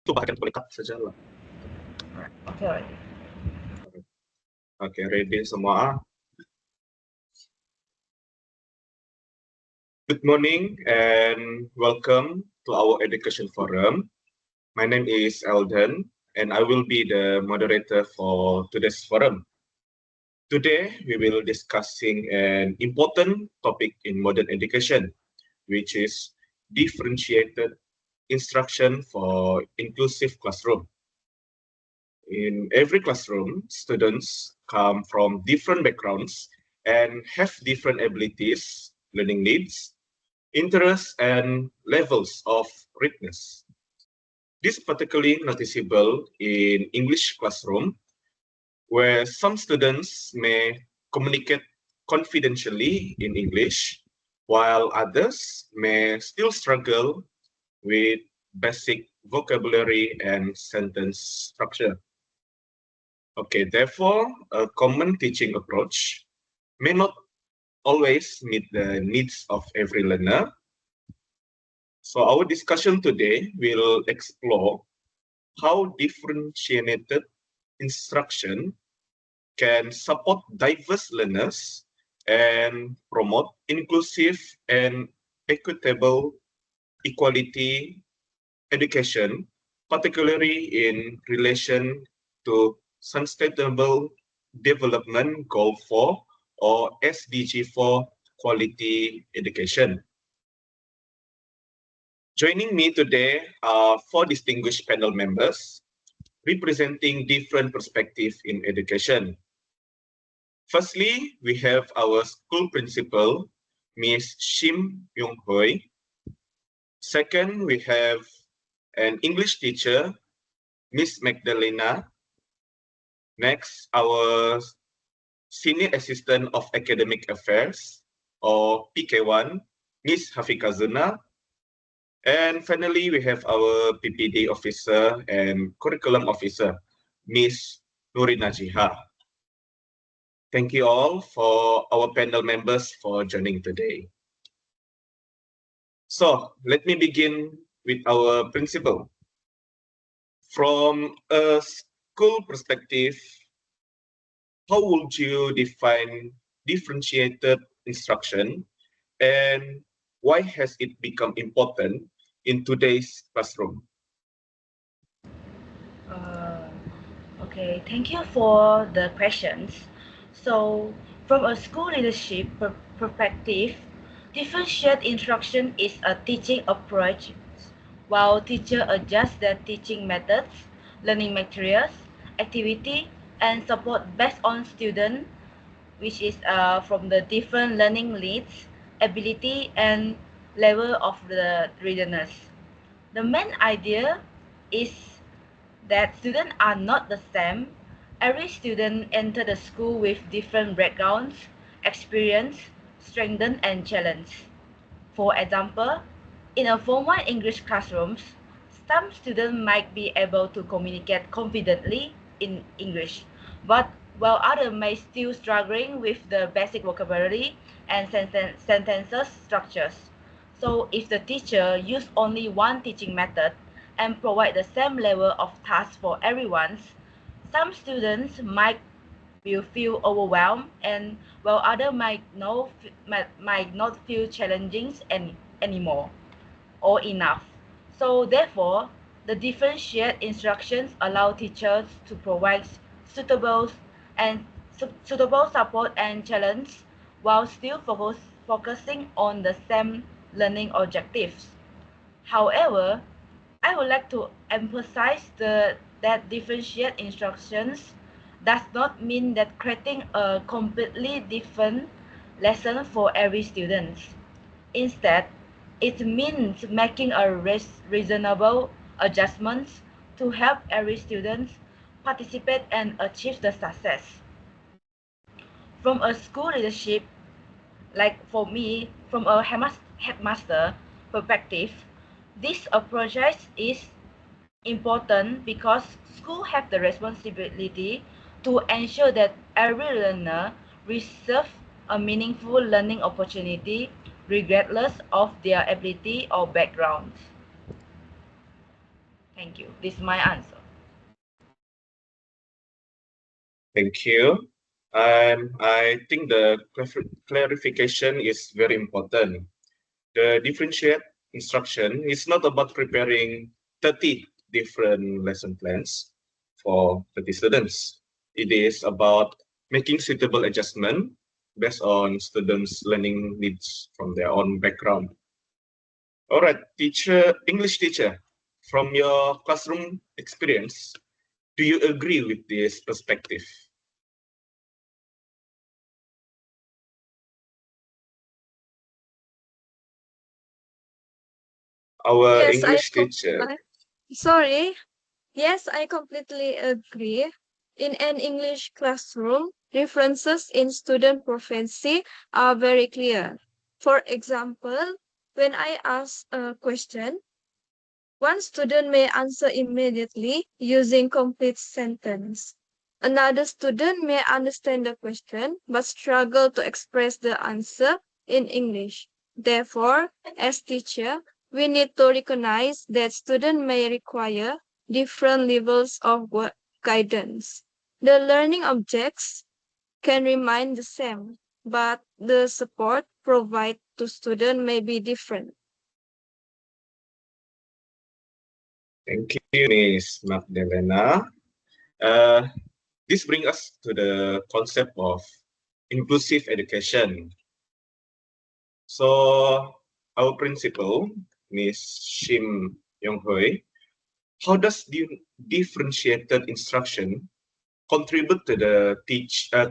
itu bahkan boleh cut saja lah. Okay. Oke, ready semua. Good morning and welcome to our education forum. My name is Eldon and I will be the moderator for today's forum. Today we will discussing an important topic in modern education, which is differentiated instruction for inclusive classroom. In every classroom, students come from different backgrounds and have different abilities, learning needs, interests, and levels of readiness. This is particularly noticeable in English classroom, where some students may communicate confidentially in English, while others may still struggle with basic vocabulary and sentence structure. Okay, therefore, a common teaching approach may not always meet the needs of every learner. So our discussion today will explore how differentiated instruction can support diverse learners and promote inclusive and equitable equality education, particularly in relation to Sustainable Development Goal 4 or SDG 4 quality education. Joining me today are four distinguished panel members representing different perspectives in education. Firstly, we have our school principal, Ms. Shim Yung Hoi. Second, we have an English teacher, Ms. Magdalena. Next, our Senior Assistant of Academic Affairs, or PK1, Ms. Hafikazuna. And finally, we have our PPD officer and curriculum officer, Ms. Nurina Jiha. Thank you all for our panel members for joining today. So let me begin with our principal. From a school perspective, how would you define differentiated instruction and why has it become important in today's classroom? Uh, okay, thank you for the questions. So, from a school leadership perspective, differentiated instruction is a teaching approach while teachers adjust their teaching methods, learning materials, activity, and support based on student, which is from the different learning needs, ability, and level of the readiness. The main idea is that students are not the same. Every student enter the school with different backgrounds, experience, strengths, and challenge. For example, in a Form 1 English classrooms, some students might be able to communicate confidently in English, but while others may still struggling with the basic vocabulary and sentences structures. So if the teacher use only one teaching method and provide the same level of task for everyone, some students will feel overwhelmed and while others might not feel challenging anymore or enough. So therefore, the differentiated instructions allow teachers to provide suitable and suitable support and challenge while still focusing on the same learning objectives. However, I would like to emphasize that differentiate instructions does not mean that creating a completely different lesson for every student. Instead, it means making a reasonable adjustments to help every student participate and achieve the success. From a school leadership, like for me, from a headmaster perspective, this approach is important because schools have the responsibility to ensure that every learner receives a meaningful learning opportunity regardless of their ability or background. Thank you. This is my answer. Thank you. I think the clarification is very important. The differentiate instruction is not about preparing 30 different lesson plans for 30 students. It is about making suitable adjustment based on students' learning needs from their own background. All right, English teacher, from your classroom experience, do you agree with this perspective? Our Yes, I English com- teacher. sorry. Yes, I completely agree. In an English classroom, differences in student proficiency are very clear. For example, when I ask a question, one student may answer immediately using complete sentence. Another student may understand the question but struggle to express the answer in English. Therefore, as teacher, we need to recognize that students may require different levels of guidance. The learning objects can remain the same, but the support provided to students may be different. Thank you, Miss Magdalena. Uh, this brings us to the concept of inclusive education. So, our principal, Miss Shim Yong Hui, how does the differentiated instruction contribute to the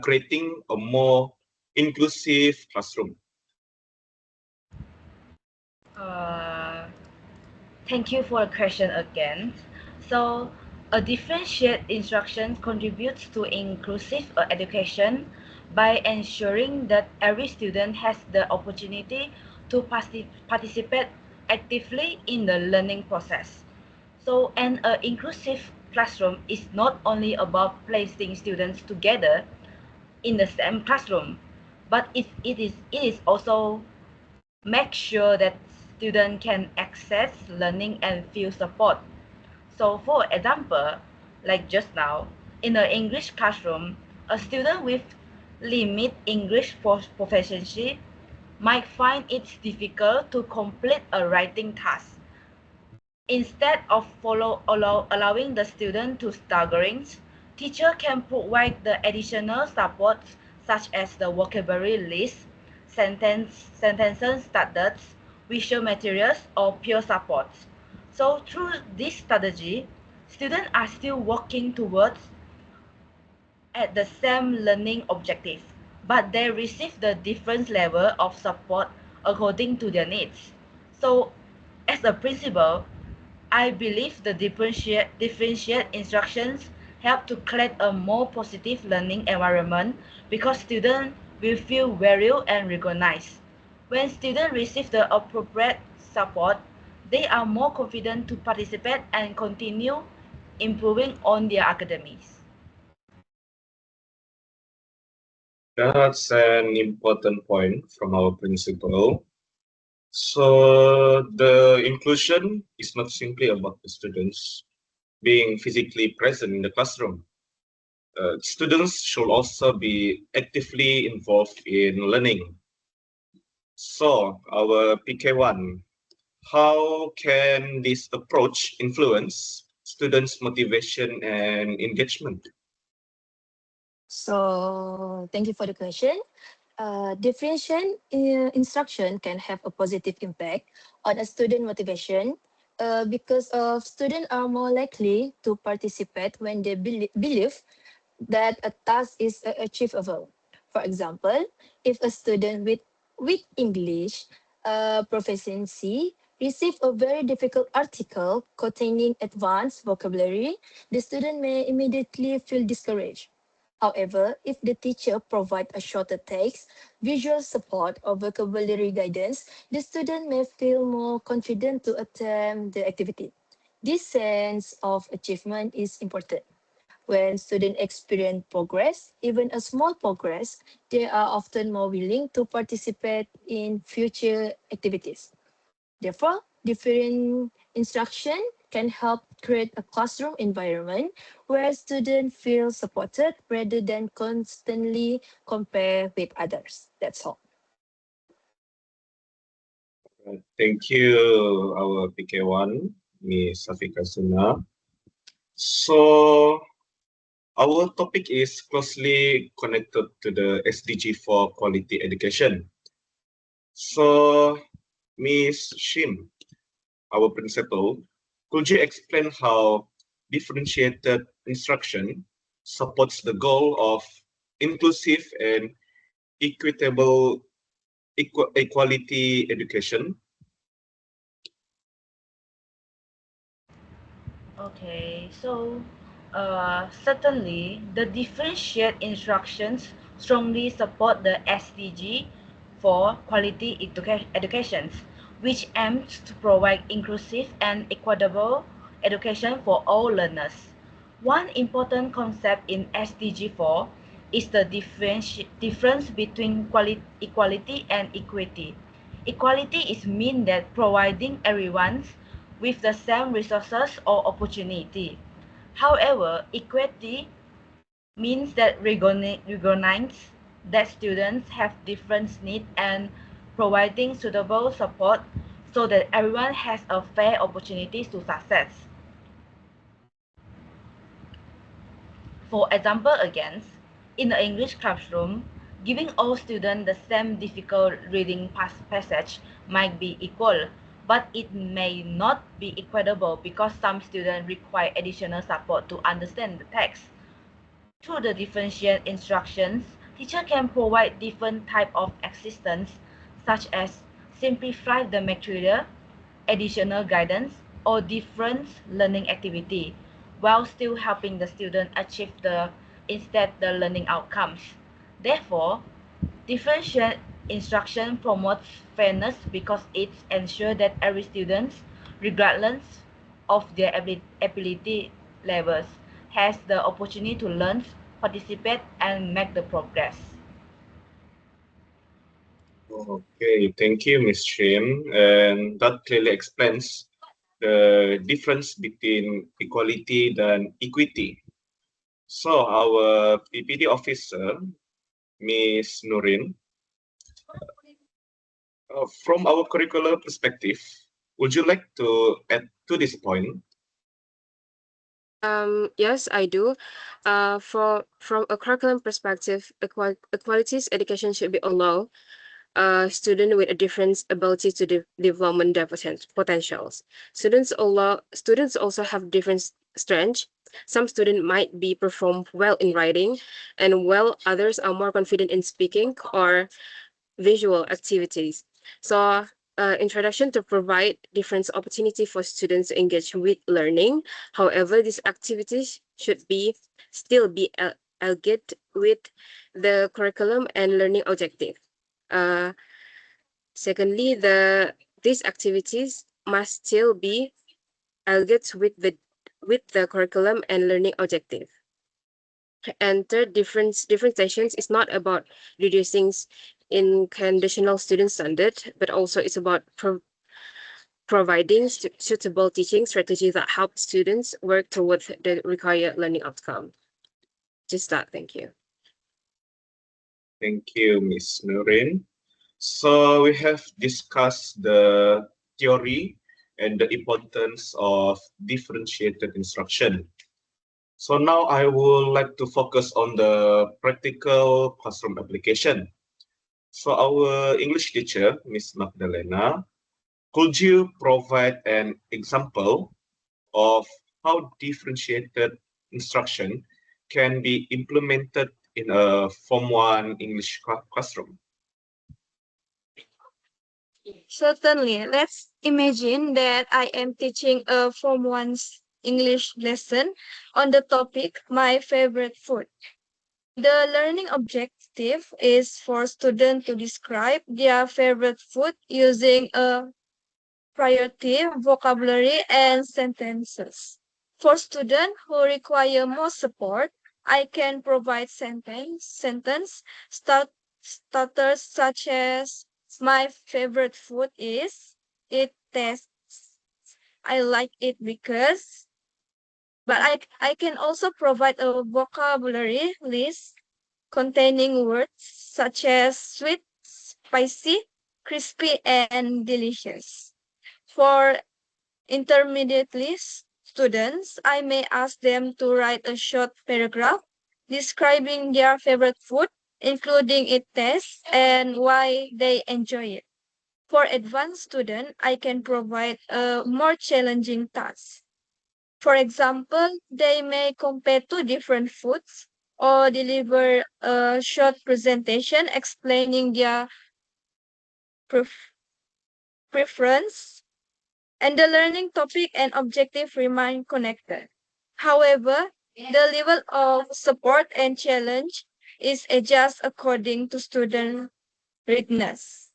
creating a more inclusive classroom? Uh, Thank you for the question again. So, a differentiated instruction contributes to inclusive education by ensuring that every student has the opportunity to participate actively in the learning process. So, an inclusive classroom is not only about placing students together in the same classroom, but it is also make sure that students can access learning and feel support. So for example, like just now, in an English classroom, a student with limited English proficiency might find it difficult to complete a writing task. Instead of allowing the student to staggering, teacher can provide the additional support such as the vocabulary list, sentences standards, visual materials, or peer support. So through this strategy, students are still working towards at the same learning objective, but they receive the different level of support according to their needs. So as a principal, I believe the differentiate instructions help to create a more positive learning environment because students will feel valued and recognized. When students receive the appropriate support, they are more confident to participate and continue improving on their academics. That's an important point from our principal. So the inclusion is not simply about the students being physically present in the classroom. Students should also be actively involved in learning. So our PK1, how can this approach influence students' motivation and engagement? So thank you for the question. Differentiation instruction can have a positive impact on a student motivation because of students are more likely to participate when they believe that a task is achievable. For example, if a student with weak English proficiency receive a very difficult article containing advanced vocabulary, the student may immediately feel discouraged. However, if the teacher provides a shorter text, visual support, or vocabulary guidance, the student may feel more confident to attempt the activity. This sense of achievement is important. When students experience progress, even a small progress, they are often more willing to participate in future activities. Therefore, different instruction can help create a classroom environment where students feel supported rather than constantly compare with others. That's all. Thank you, our PK1, Ms. Safika Suna. So, our topic is closely connected to the SDG for quality education. So, Ms. Shim, our principal, could you explain how differentiated instruction supports the goal of inclusive and equitable equality education? Okay, so certainly the differentiate instructions strongly support the SDG for quality educations, which aims to provide inclusive and equitable education for all learners. One important concept in SDG 4 is the difference between equality and equity. Equality is mean that providing everyone with the same resources or opportunity. However, equity means that recognize that students have different needs and providing suitable support so that everyone has a fair opportunities to success. For example again, in the English classroom, giving all students the same difficult reading passage might be equal, but it may not be equitable because some students require additional support to understand the text. Through the differential instructions, teacher can provide different type of assistance such as simplify the material, additional guidance, or different learning activity, while still helping the student achieve the instead the learning outcomes. Therefore, differential instruction promotes fairness because it ensures that every student, regardless of their ability levels, has the opportunity to learn, participate, and make the progress. Okay, thank you, Ms. Shim. And that clearly explains the difference between equality and equity. So our PPD officer, Ms. Nurin, from our curricular perspective, would you like to add to this point? Yes, I do. From a curriculum perspective, equalities education should be allow student with a different ability to development their potentials. Students also have different strengths. Some students might be perform well in writing, and while others are more confident in speaking or visual activities. So, introduction to provide different opportunity for students to engage with learning. However, these activities should be still be aligned with the curriculum and learning objective. Uh, Secondly, these activities must still be aligned with the curriculum and learning objective. And third, differentiations is not about reducing in conditional student standard, but also it's about providing suitable teaching strategies that help students work towards the required learning outcome. Just that, thank you. Thank you, Ms. Nurin. So we have discussed the theory and the importance of differentiated instruction. So now I would like to focus on the practical classroom application. So our English teacher, Miss Magdalena, could you provide an example of how differentiated instruction can be implemented in a Form 1 English classroom? Certainly. Let's imagine that I am teaching a Form 1's English lesson on the topic My Favorite Food. The learning objective is for students to describe their favorite food using a priority, vocabulary, and sentences. For students who require more support, I can provide sentence starters such as my favorite food is, it tastes I like it because, but I can also provide a vocabulary list containing words such as sweet, spicy, crispy, and delicious. For intermediate students, I may ask them to write a short paragraph describing their favorite food, including its taste and why they enjoy it. For advanced students, I can provide a more challenging task. For example, they may compare two different foods or deliver a short presentation explaining their pref- preference, and the learning topic and objective remain connected. However, the level of support and challenge is adjusted according to student readiness.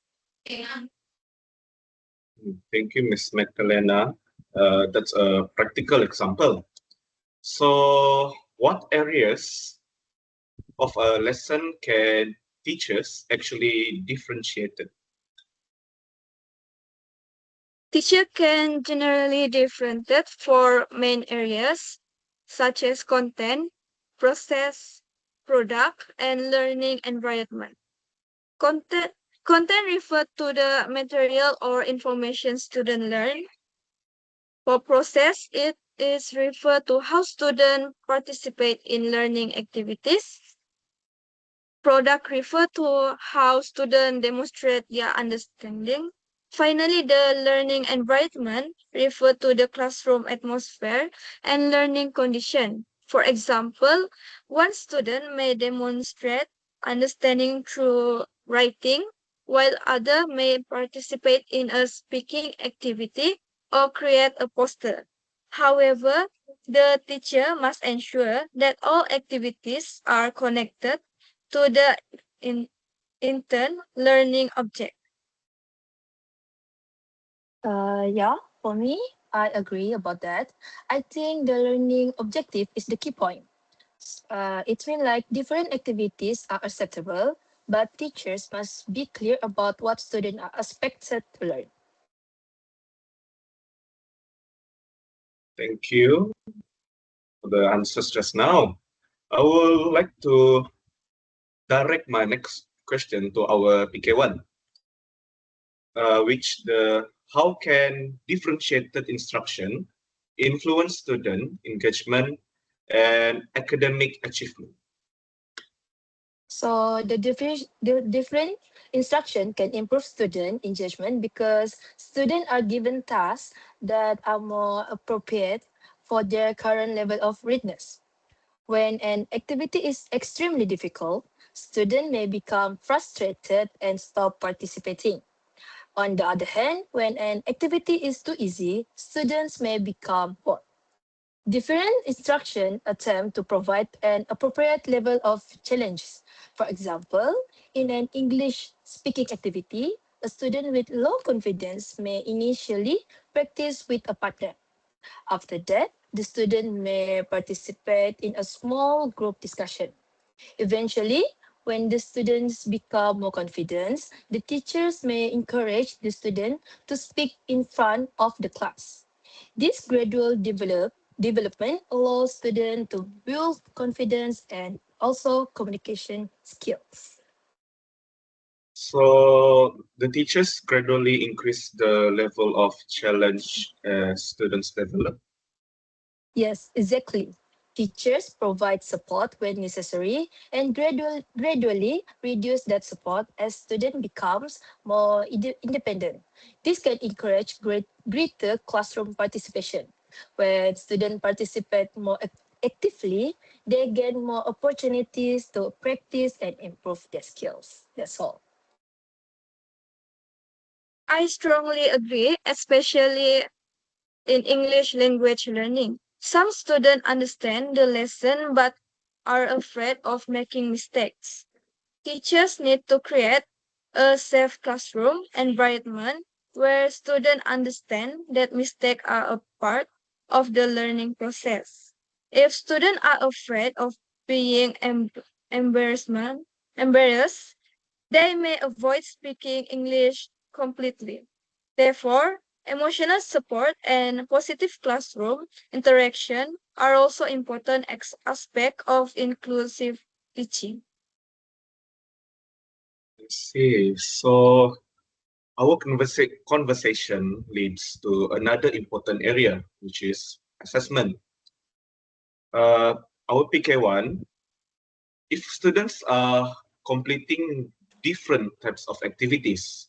Thank you, Ms. Magdalena. That's a practical example. So, what areas of a lesson can teachers actually differentiate it? Teacher can generally differentiate for main areas such as content, process, product, and learning environment. Content content refer to the material or information student learn. For process, it is referred to how students participate in learning activities. Product refer to how students demonstrate their understanding. Finally, the learning environment refer to the classroom atmosphere and learning condition. For example, one student may demonstrate understanding through writing, while other may participate in a speaking activity or create a poster. However, the teacher must ensure that all activities are connected to the in, intern learning object. Yeah, for me, I agree about that. I think the learning objective is the key point. It means like different activities are acceptable, but teachers must be clear about what students are expected to learn. Thank you for the answers just now. I would like to direct my next question to our PK1, which the how can differentiated instruction influence student engagement and academic achievement? So the different instruction can improve student engagement because students are given tasks that are more appropriate for their current level of readiness. When an activity is extremely difficult, students may become frustrated and stop participating. On the other hand, when an activity is too easy, students may become bored. Different instruction attempt to provide an appropriate level of challenges. For example, in an English speaking activity, a student with low confidence may initially practice with a partner. After that, the student may participate in a small group discussion. Eventually, when the students become more confident, the teachers may encourage the student to speak in front of the class. This gradual development allows students to build confidence and also communication skills. So the teachers gradually increase the level of challenge students develop. Yes, exactly. Teachers provide support when necessary and gradually reduce that support as student becomes more independent. This can encourage greater classroom participation. When students participate more actively, they gain more opportunities to practice and improve their skills. That's all. I strongly agree, especially in English language learning. Some students understand the lesson but are afraid of making mistakes. Teachers need to create a safe classroom environment where students understand that mistakes are a part of the learning process. If students are afraid of being embarrassment, embarrassed, they may avoid speaking English completely. Therefore, Emotional support and positive classroom interaction are also important aspects of inclusive teaching. Let's see. So our conversation leads to another important area, which is assessment. Uh, our PK1, if students are completing different types of activities,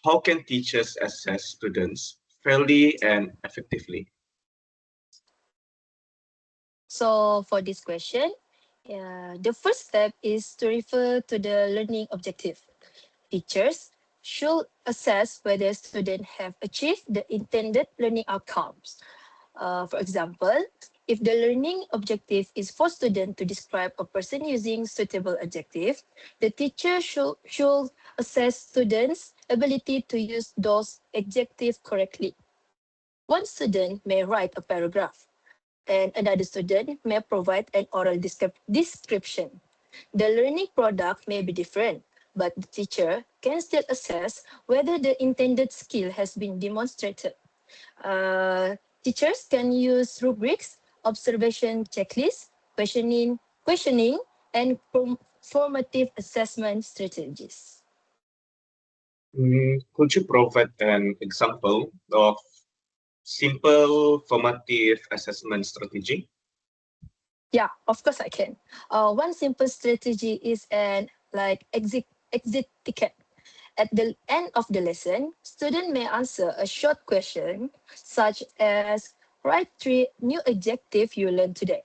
how can teachers assess students fairly and effectively? So for this question, the first step is to refer to the learning objective. Teachers should assess whether students have achieved the intended learning outcomes. For example, if the learning objective is for students to describe a person using suitable adjective, the teacher should assess students' ability to use those adjectives correctly. One student may write a paragraph, and another student may provide an oral description. The learning product may be different, but the teacher can still assess whether the intended skill has been demonstrated. Teachers can use rubrics, observation checklists, questioning, and formative assessment strategies. Could you provide an example of simple formative assessment strategy? Yeah, of course I can. One simple strategy is an like exit ticket. At the end of the lesson, student may answer a short question such as write three new adjectives you learned today.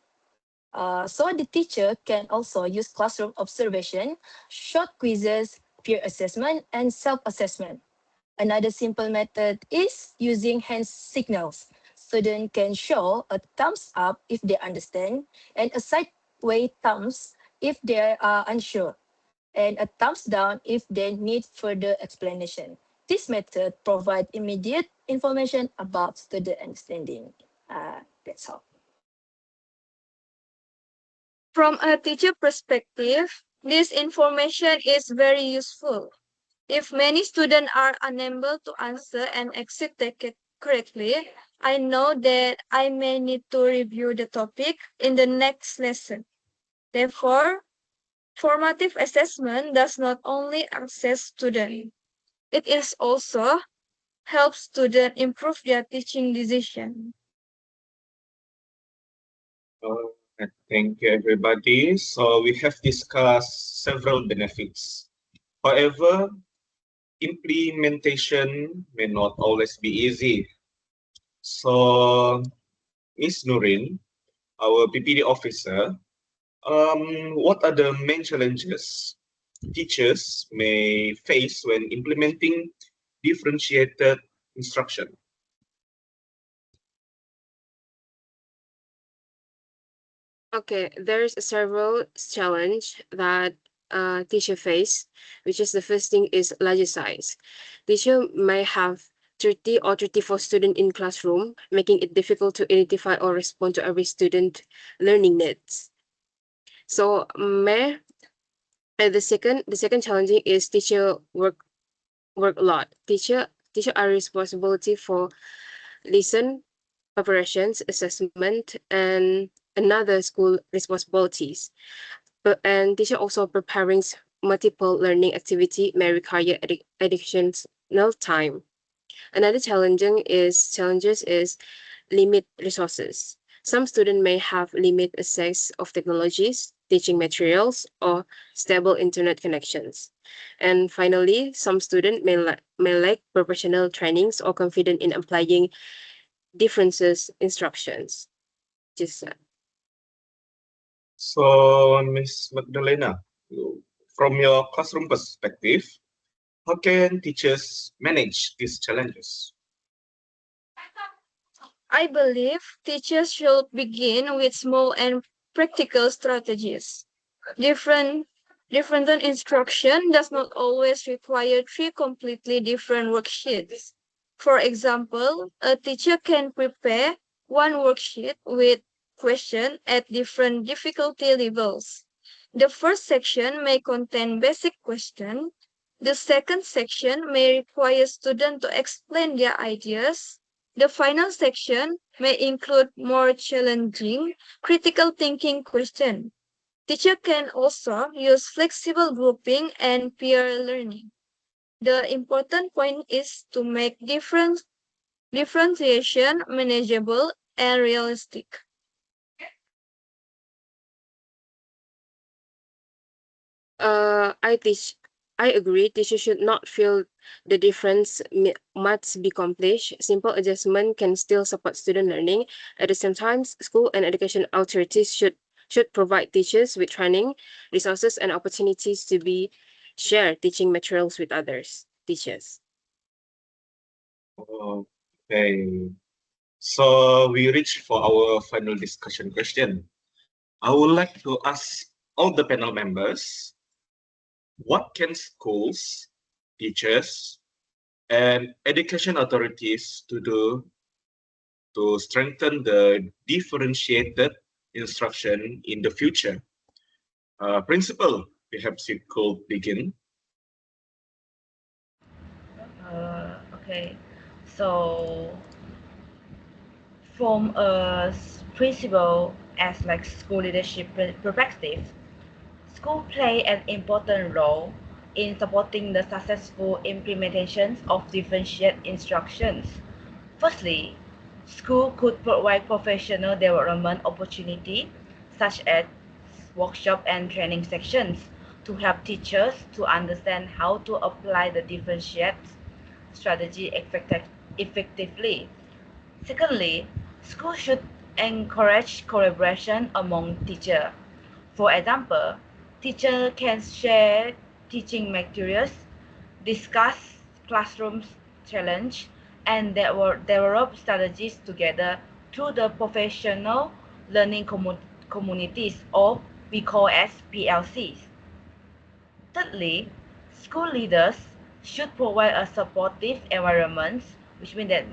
So the teacher can also use classroom observation, short quizzes, peer assessment, and self-assessment. Another simple method is using hand signals. Students can show a thumbs up if they understand and a sideway thumbs if they are unsure, and a thumbs down if they need further explanation. This method provides immediate information about student understanding. That's all. From a teacher perspective, this information is very useful. If many students are unable to answer and exit ticket correctly, I know that I may need to review the topic in the next lesson. Therefore, formative assessment does not only assess students, it is also helps students improve their teaching decision. Thank you, everybody. So we have discussed several benefits. However, implementation may not always be easy. So, Ms. Nurin, our PPD officer, what are the main challenges teachers may face when implementing differentiated instruction? Okay, there's several challenge that teacher face, which is the first thing is larger size. Teacher may have 30 or 34 student in classroom, making it difficult to identify or respond to every student learning needs. So may the second challenging is teacher work a lot. Teacher are responsibility for lesson preparations, assessment, and another school responsibilities. But and teacher also preparing multiple learning activity may require educational time. Another challenges is limit resources. Some students may have limited access of technologies, teaching materials, or stable internet connections. And finally, some students may lack professional trainings or confident in applying differences instructions. Just So, Ms. Magdalena, from your classroom perspective, how can teachers manage these challenges? I believe teachers should begin with small and practical strategies. Different different instruction does not always require three completely different worksheets. For example, a teacher can prepare one worksheet with questions at different difficulty levels. The first section may contain basic questions, The second section may require students to explain their ideas. The final section may include more challenging critical thinking questions. Teacher can also use flexible grouping and peer learning. The important point is to make differentiation manageable and realistic. I teach. I agree. Teachers should not feel the difference must be accomplished. Simple adjustment can still support student learning. At the same time, school and education authorities should provide teachers with training, resources, and opportunities to be share teaching materials with others teachers. Okay. So we reach for our final discussion question. I would like to ask all the panel members, what can schools, teachers, and education authorities to do to strengthen the differentiated instruction in the future? Principal, perhaps you could begin. Okay, so from a principal as like school leadership perspective, school play an important role in supporting the successful implementations of differentiated instructions. Firstly, school could provide professional development opportunity such as workshop and training sections to help teachers to understand how to apply the differentiated strategy effectively. Secondly, schools should encourage collaboration among teachers. For example, teachers can share teaching materials, discuss classroom challenge, and develop strategies together through the professional learning communities, or we call as PLCs. Thirdly, school leaders should provide a supportive environment, which means that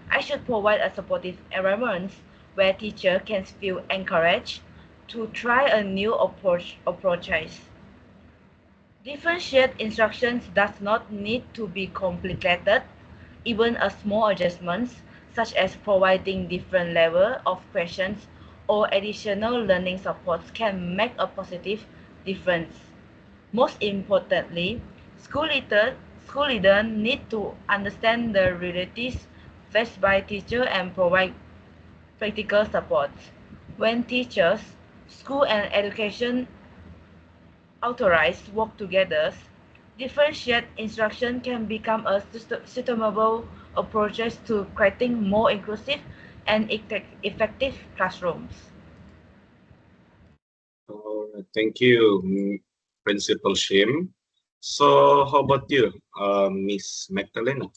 I should provide a supportive environment where teacher can feel encouraged to try a new approaches. Differentiate instructions does not need to be complicated. Even a small adjustments, such as providing different level of questions or additional learning supports, can make a positive difference. Most importantly, school leaders need to understand the realities faced by teachers and provide practical support. When teachers, school and education authorities work together, differentiated instruction can become a suitable approach to creating more inclusive and effective classrooms. All right, thank you, Principal Shim. So how about you, Miss Magdalena?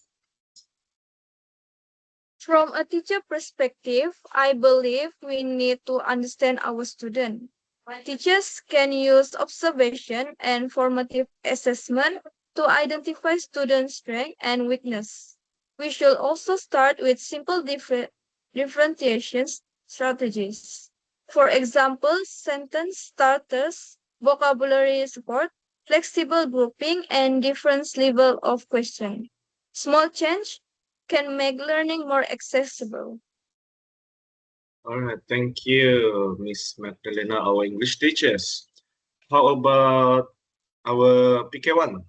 From a teacher perspective, I believe we need to understand our student. Teachers can use observation and formative assessment to identify student strength and weakness. We should also start with simple differentiation strategies. For example, sentence starters, vocabulary support, flexible grouping, and different level of question. Small change can make learning more accessible. All right, thank you, Miss Magdalena, our English teachers. How about our PK1?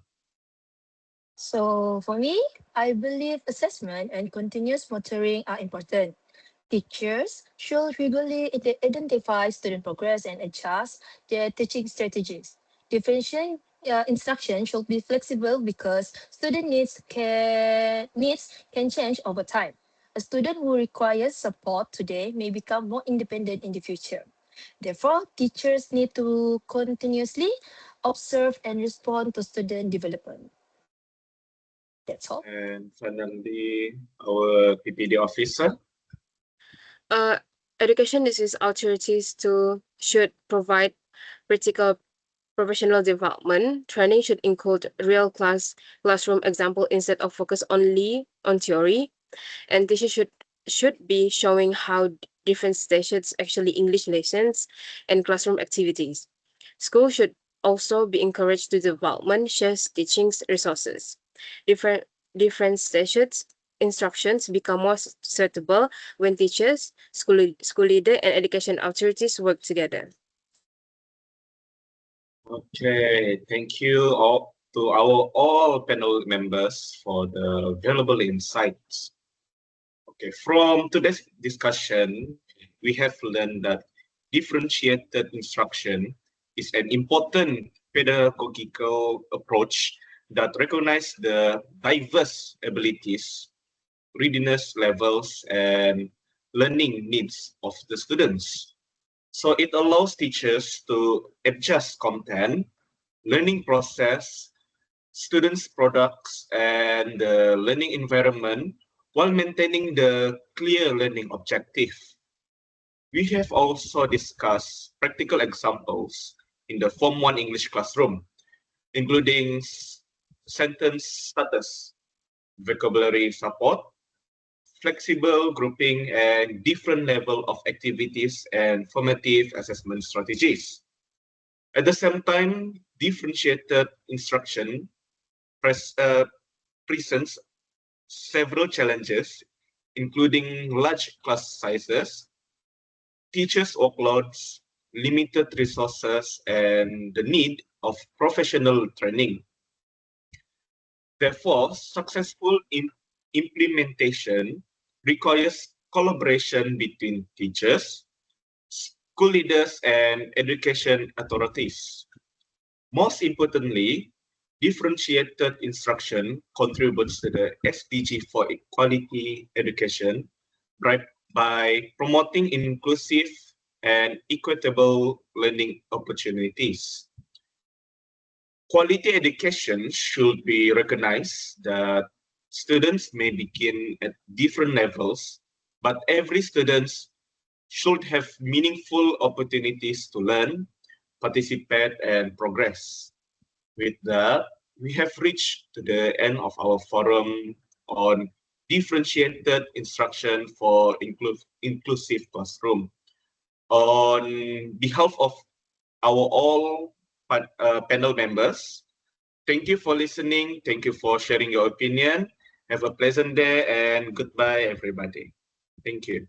So for me, I believe assessment and continuous monitoring are important. Teachers should regularly identify student progress and adjust their teaching strategies. Differential instruction should be flexible because student needs can change over time. A student who requires support today may become more independent in the future. Therefore, teachers need to continuously observe and respond to student development. That's all. And finally, our PPD officer. Uh, Education disease authorities to should provide critical professional development. Training should include real classroom example instead of focus only on theory. And teachers should be showing how different stations actually English lessons and classroom activities. School should also be encouraged to development shares teaching resources. Different differentiated instructions become more suitable when teachers, school leader, and education authorities work together. Okay, thank you all to our all panel members for the valuable insights. Okay, from today's discussion, we have learned that differentiated instruction is an important pedagogical approach that recognizes the diverse abilities, readiness levels, and learning needs of the students. So it allows teachers to adjust content, learning process, students' products, and the learning environment while maintaining the clear learning objective. We have also discussed practical examples in the Form 1 English classroom, including sentence status, vocabulary support, flexible grouping, and different level of activities and formative assessment strategies. At the same time, differentiated instruction presents several challenges, including large class sizes, teachers' workloads, limited resources, and the need of professional training. Therefore, successful implementation requires collaboration between teachers, school leaders, and education authorities. Most importantly, differentiated instruction contributes to the SDG for equality education by promoting inclusive and equitable learning opportunities. Quality education should be recognized that students may begin at different levels, but every student should have meaningful opportunities to learn, participate, and progress. With that, we have reached to the end of our forum on differentiated instruction for inclusive classroom. On behalf of our all panel members, thank you for listening. Thank you for sharing your opinion. Have a pleasant day and goodbye, everybody. Thank you.